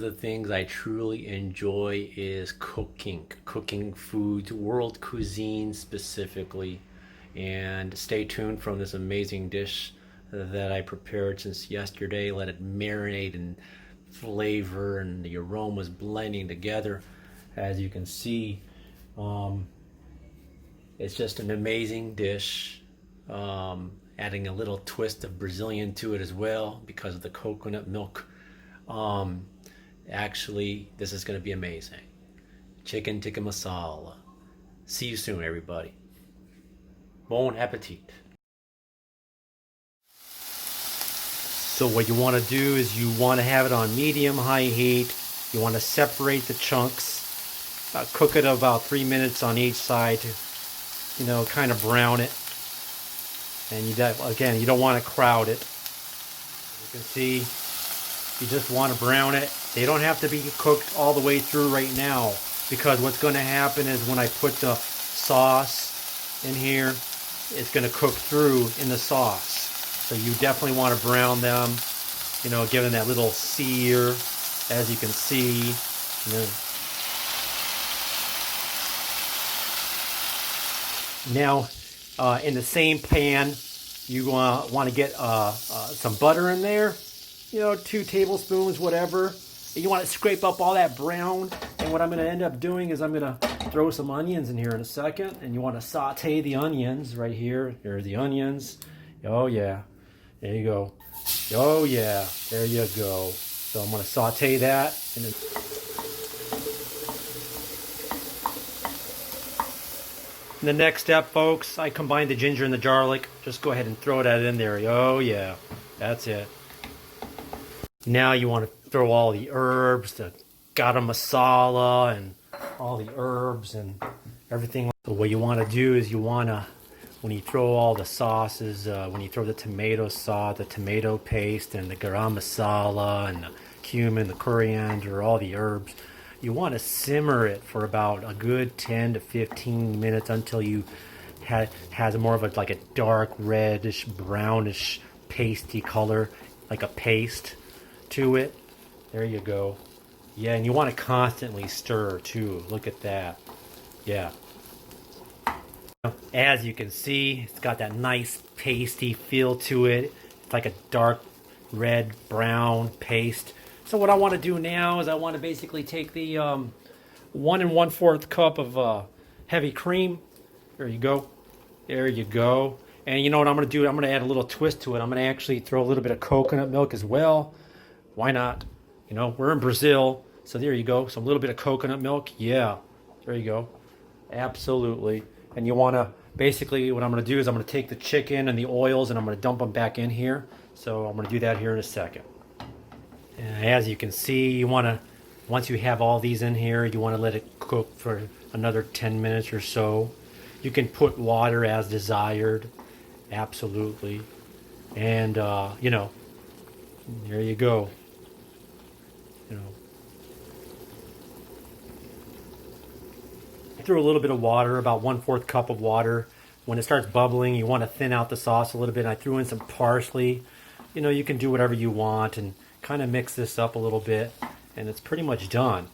the things I truly enjoy is cooking foods, world cuisine specifically. And stay tuned from this amazing dish that I prepared since yesterday. Let it marinate and flavor, and the aromas blending together. As you can see, it's just an amazing dish. Adding a little twist of Brazilian to it as well because of the coconut milk. Actually, this is going to be amazing. Chicken tikka masala. See you soon, everybody. Bon appetit. So what you want to do is you want to have it on medium-high heat. You want to separate the chunks. Cook it about 3 minutes on each side to, kind of brown it. And again, you don't want to crowd it. You can see, you just want to brown it. They don't have to be cooked all the way through right now, because what's going to happen is when I put the sauce in here, it's going to cook through in the sauce. So you definitely want to brown them, give them that little sear, as you can see. Now, in the same pan, you want to get some butter in there, 2 tablespoons, whatever. You want to scrape up all that brown, and what I'm going to end up doing is I'm going to throw some onions in here in a second, and you want to saute the onions right here. Here are the onions. Oh yeah, there you go. Oh yeah, there you go. So I'm going to saute that, and then the next step, folks, I combined the ginger and the garlic. Just go ahead and throw that in there. Oh yeah, that's it. Now you want to throw all the herbs, the garam masala, and all the herbs and everything. So what you want to do is when you throw all the sauces, when you throw the tomato sauce, the tomato paste, and the garam masala, and the cumin, the coriander, all the herbs, you want to simmer it for about a good 10 to 15 minutes until you has more of like a dark reddish, brownish, pasty color, like a paste to it. There you go. Yeah, and you want to constantly stir too. Look at that. Yeah. As you can see, it's got that nice pasty feel to it. It's like a dark red brown paste. So what I want to do now is I want to basically take the 1 1/4 cup of heavy cream. There you go. There you go. And you know what I'm going to do? I'm going to add a little twist to it. I'm going to actually throw a little bit of coconut milk as well. Why not? We're in Brazil, so there you go. So a little bit of coconut milk. Yeah, there you go. Absolutely. And you want to, basically what I'm going to do is I'm going to take the chicken and the oils and I'm going to dump them back in here. So I'm going to do that here in a second. And as you can see, you want to, once you have all these in here, you want to let it cook for another 10 minutes or so. You can put water as desired. Absolutely. And, there you go. I threw a little bit of water, about 1/4 cup of water. When it starts bubbling, you want to thin out the sauce a little bit. And I threw in some parsley. You can do whatever you want and kind of mix this up a little bit, and it's pretty much done.